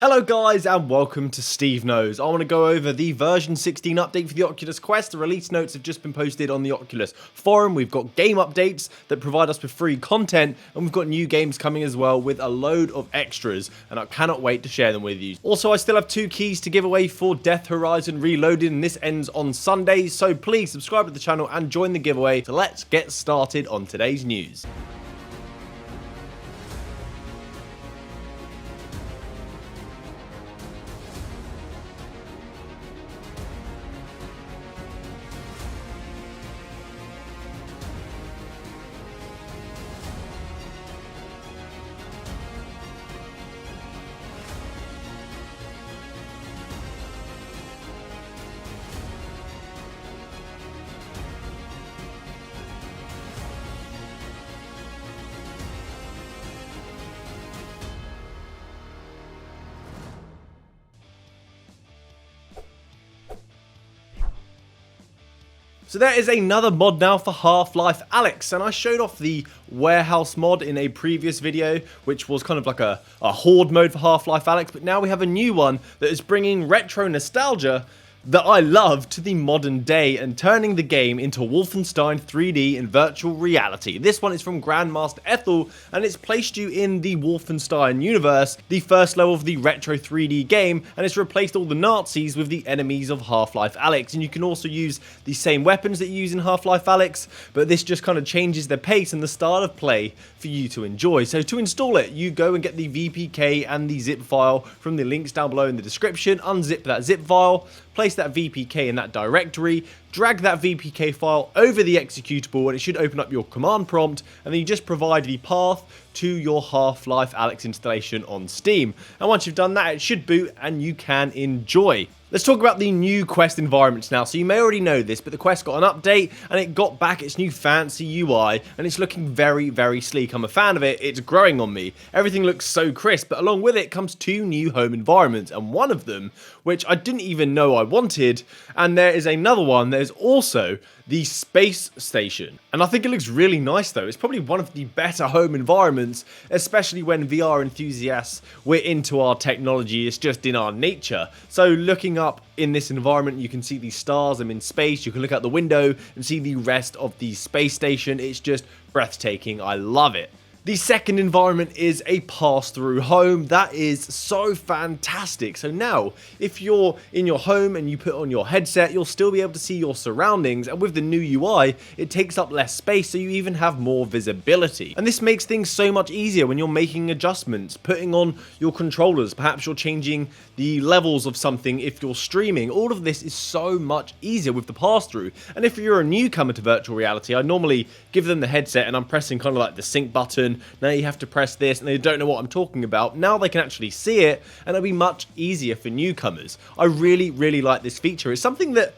Hello guys and welcome to SteveKnows. I want to go over the version 16 update for the Oculus Quest. The release notes have just been posted on the Oculus forum. We've got game updates that provide us with free content, and we've got new games coming as well with a load of extras, and I cannot wait to share them with you. Also, I still have 2 keys to give away for Death Horizon Reloaded, and this ends on Sunday, so please subscribe to the channel and join the giveaway. So let's get started on today's news. So there is another mod now for Half-Life ALyx, and I showed off the warehouse mod in a previous video, which was kind of like a horde mode for Half-Life ALyx, but now we have a new one that is bringing retro nostalgia that I love to the modern day and turning the game into Wolfenstein 3D in virtual reality. This one is from Grandmaster Ethel, and it's placed you in the Wolfenstein universe, the first level of the retro 3D game, and it's replaced all the Nazis with the enemies of Half-Life ALyx. And you can also use the same weapons that you use in Half-Life ALyx, but this just kind of changes the pace and the style of play for you to enjoy. So to install it, you go and get the VPK and the zip file from the links down below in the description, unzip that zip file, place that VPK in that directory, drag that VPK file over the executable, and it should open up your command prompt, and then you just provide the path to your Half-Life ALyx installation on Steam. And once you've done that, it should boot and you can enjoy. Let's talk about the new Quest environments now. So you may already know this, but the Quest got an update and it got back its new fancy UI, and it's looking very, very sleek. I'm a fan of it. It's growing on me. Everything looks so crisp, but along with it comes 2 new home environments, and one of them, which I didn't even know I wanted, and there is another one. There's also the space station, and I think it looks really nice though. It's probably one of the better home environments, especially when VR enthusiasts, we're into our technology. It's just in our nature. So looking up in this environment, you can see the stars. I'm in space. You can look out the window and see the rest of the space station. It's just breathtaking. I love it. The second environment is a pass-through home. That is so fantastic. So now, if you're in your home and you put on your headset, you'll still be able to see your surroundings, and with the new UI, it takes up less space, so you even have more visibility. And this makes things so much easier when you're making adjustments, putting on your controllers. Perhaps you're changing the levels of something if you're streaming. All of this is so much easier with the pass-through. And if you're a newcomer to virtual reality, I normally give them the headset and I'm pressing kind of like the sync button. Now you have to press this, and they don't know what I'm talking about. Now they can actually see it, and it'll be much easier for newcomers. I really, really like this feature. It's something that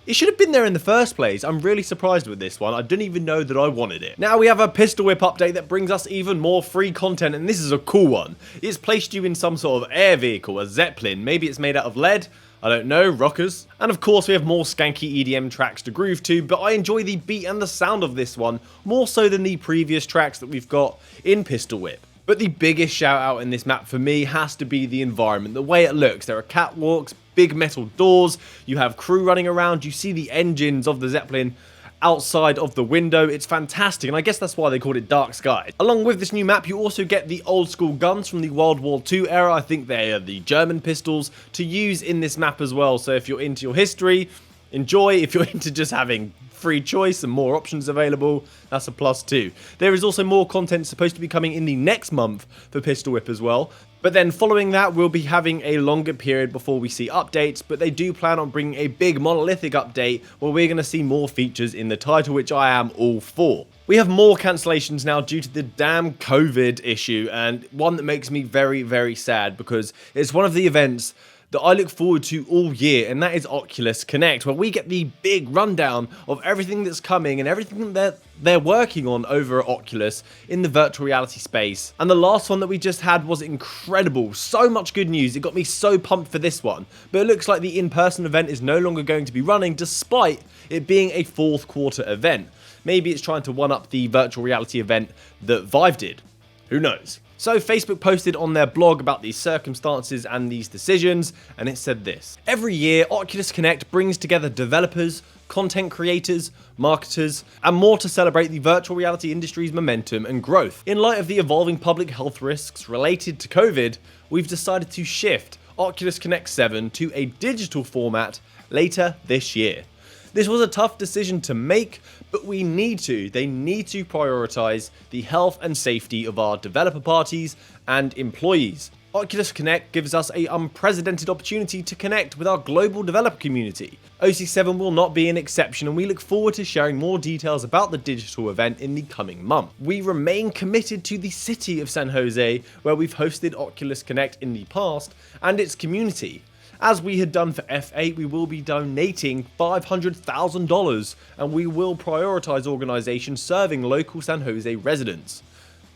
it should have been there in the first place. I'm really surprised with this one. I didn't even know that I wanted it. Now we have a pistol whip update that brings us even more free content, and this is a cool one. It's placed you in some sort of air vehicle, a Zeppelin. Maybe it's made out of lead. I don't know, rockers. And of course we have more skanky EDM tracks to groove to, but I enjoy the beat and the sound of this one more so than the previous tracks that we've got in Pistol Whip. But the biggest shout out in this map for me has to be the environment, the way it looks. There are catwalks, big metal doors, you have crew running around, you see the engines of the Zeppelin outside of the window. It's fantastic, and I guess that's why they called it Dark Sky. Along with this new map, you also get the old school guns from the World War II era. I think they are the German pistols to use in this map as well. So if you're into your history, enjoy. If you're into just having free choice and more options available, that's a plus too. There is also more content supposed to be coming in the next month for Pistol Whip as well. But then following that, we'll be having a longer period before we see updates, but they do plan on bringing a big monolithic update where we're going to see more features in the title, which I am all for. We have more cancellations now due to the damn COVID issue, and one that makes me very, very sad because it's one of the events that I look forward to all year, and that is Oculus Connect, where we get the big rundown of everything that's coming and everything that they're working on over at Oculus in the virtual reality space. And the last one that we just had was incredible. So much good news. It got me so pumped for this one. But it looks like the in-person event is no longer going to be running, despite it being a fourth quarter event. Maybe it's trying to one-up the virtual reality event that Vive did. Who knows? So Facebook posted on their blog about these circumstances and these decisions, and it said this: every year, Oculus Connect brings together developers, content creators, marketers, and more to celebrate the virtual reality industry's momentum and growth. In light of the evolving public health risks related to COVID, we've decided to shift Oculus Connect 7 to a digital format later this year. This was a tough decision to make, but they need to prioritize the health and safety of our developer parties and employees. Oculus Connect gives us an unprecedented opportunity to connect with our global developer community. OC7 will not be an exception, and we look forward to sharing more details about the digital event in the coming month. We remain committed to the city of San Jose, where we've hosted Oculus Connect in the past, and its community. As we had done for F8, we will be donating $500,000, and we will prioritize organizations serving local San Jose residents.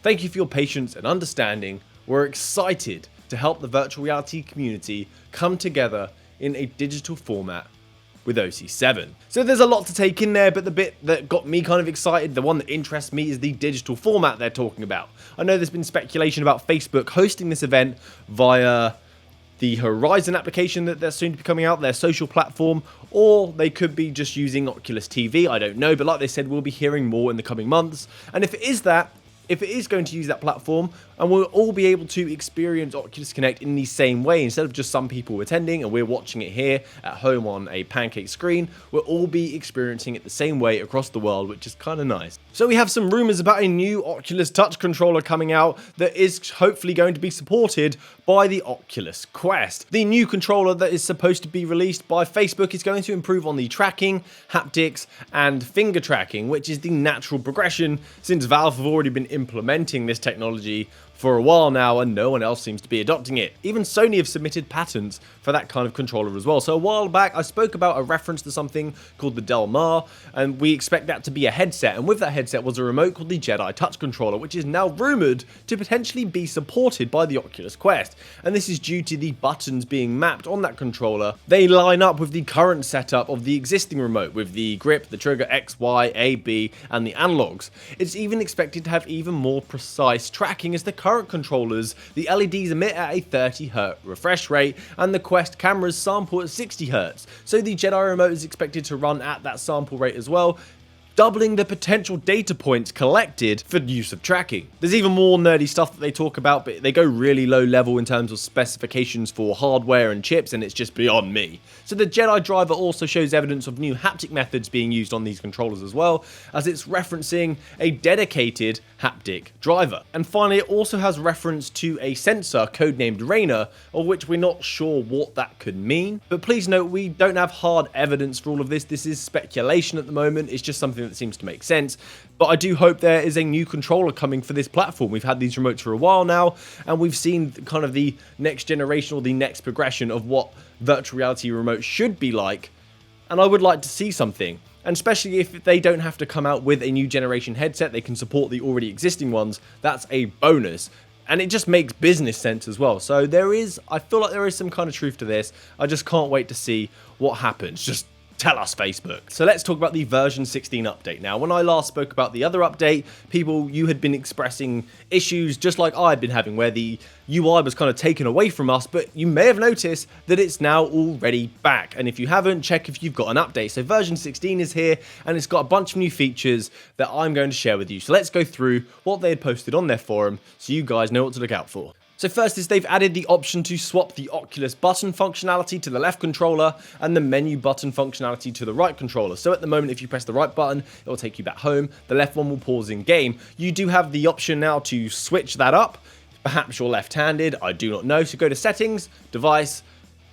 Thank you for your patience and understanding. We're excited to help the virtual reality community come together in a digital format with OC7. So there's a lot to take in there, but the bit that got me kind of excited, the one that interests me, is the digital format they're talking about. I know there's been speculation about Facebook hosting this event via the Horizon application that they're soon to be coming out, their social platform, or they could be just using Oculus TV, I don't know, but like they said, we'll be hearing more in the coming months. And if it is going to use that platform, and we'll all be able to experience Oculus Connect in the same way, instead of just some people attending and we're watching it here at home on a pancake screen, we'll all be experiencing it the same way across the world, which is kind of nice. So we have some rumors about a new Oculus Touch controller coming out that is hopefully going to be supported by the Oculus Quest. The new controller that is supposed to be released by Facebook is going to improve on the tracking, haptics, and finger tracking, which is the natural progression since Valve have already been implementing this technology for a while now, and no one else seems to be adopting it. Even Sony have submitted patents for that kind of controller as well. So a while back, I spoke about a reference to something called the Del Mar, and we expect that to be a headset, and with that headset was a remote called the Jedi Touch Controller, which is now rumored to potentially be supported by the Oculus Quest. And this is due to the buttons being mapped on that controller. They line up with the current setup of the existing remote, with the grip, the trigger, X, Y, A, B, and the analogs. It's even expected to have even more precise tracking, as the current controllers, the LEDs emit at a 30Hz refresh rate, and the Quest cameras sample at 60Hz. So the Jedi remote is expected to run at that sample rate as well, doubling the potential data points collected for use of tracking. There's even more nerdy stuff that they talk about, but they go really low level in terms of specifications for hardware and chips, and it's just beyond me. So the Jedi driver also shows evidence of new haptic methods being used on these controllers as well, as it's referencing a dedicated haptic driver. And finally, it also has reference to a sensor codenamed Rainer, of which we're not sure what that could mean. But please note, we don't have hard evidence for all of this. This is speculation at the moment. It's just something that seems to make sense. But I do hope there is a new controller coming for this platform. We've had these remotes for a while now, and we've seen kind of the next generation or the next progression of what virtual reality remote should be like, and I would like to see something. And especially if they don't have to come out with a new generation headset, they can support the already existing ones. That's a bonus. And it just makes business sense as well. So I feel like there is some kind of truth to this. I just can't wait to see what happens. Just tell us, Facebook. So let's talk about the version 16 update now. When I last spoke about the other update, you had been expressing issues just like I'd been having, where the UI was kind of taken away from us, but you may have noticed that it's now already back. And if you haven't, check if you've got an update. So version 16 is here, and it's got a bunch of new features that I'm going to share with you. So let's go through what they had posted on their forum so you guys know what to look out for. So first is they've added the option to swap the Oculus button functionality to the left controller and the menu button functionality to the right controller. So at the moment, if you press the right button, it will take you back home. The left one will pause in game. You do have the option now to switch that up. Perhaps you're left-handed, I do not know. So go to Settings, Device,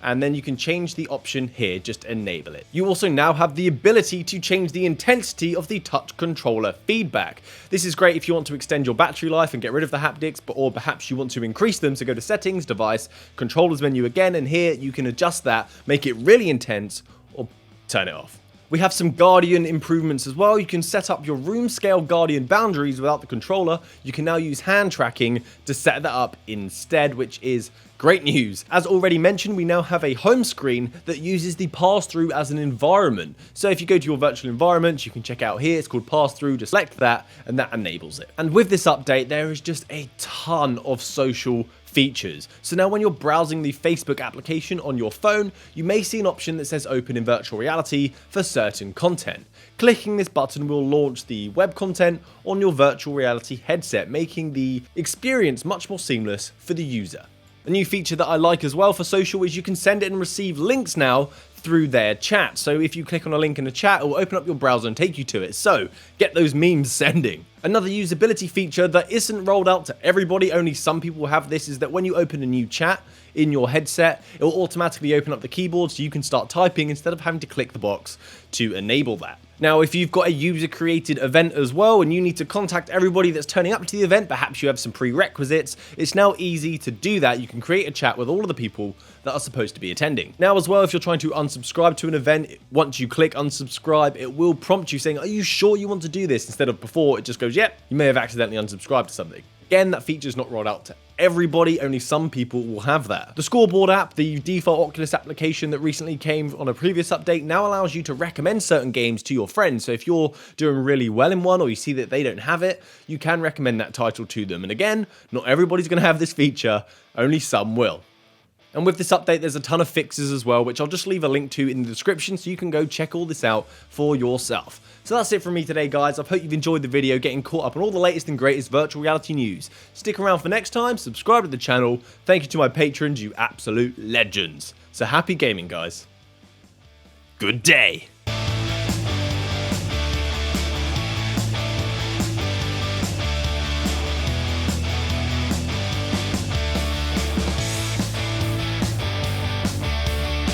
and then you can change the option here, just enable it. You also now have the ability to change the intensity of the touch controller feedback. This is great if you want to extend your battery life and get rid of the haptics, or perhaps you want to increase them. So go to Settings, Device, Controllers menu again, and here you can adjust that, make it really intense, or turn it off. We have some Guardian improvements as well. You can set up your room scale Guardian boundaries without the controller. You can now use hand tracking to set that up instead, which is great news. As already mentioned, we now have a home screen that uses the pass-through as an environment. So if you go to your virtual environment, you can check out here, it's called pass-through, just select that, and that enables it. And with this update, there is just a ton of social features. So now when you're browsing the Facebook application on your phone, you may see an option that says open in virtual reality for certain content. Clicking this button will launch the web content on your virtual reality headset, making the experience much more seamless for the user. A new feature that I like as well for social is you can send it and receive links now through their chat. So if you click on a link in the chat, it will open up your browser and take you to it. So get those memes sending. Another usability feature that isn't rolled out to everybody, only some people have this, is that when you open a new chat in your headset, it will automatically open up the keyboard so you can start typing instead of having to click the box to enable that. Now, if you've got a user-created event as well and you need to contact everybody that's turning up to the event, perhaps you have some prerequisites, it's now easy to do that. You can create a chat with all of the people that are supposed to be attending. Now as well, if you're trying to unsubscribe to an event, once you click unsubscribe, it will prompt you saying, are you sure you want to do this? Instead of before, it just goes, yep, you may have accidentally unsubscribed to something. Again, that feature is not rolled out to everybody, only some people will have that. The scoreboard app, the default Oculus application that recently came on a previous update, now allows you to recommend certain games to your friends. So if you're doing really well in one or you see that they don't have it, you can recommend that title to them. And again, not everybody's going to have this feature, only some will. And with this update, there's a ton of fixes as well, which I'll just leave a link to in the description so you can go check all this out for yourself. So that's it from me today, guys. I hope you've enjoyed the video, getting caught up on all the latest and greatest virtual reality news. Stick around for next time, subscribe to the channel. Thank you to my patrons, you absolute legends. So happy gaming, guys. Good day.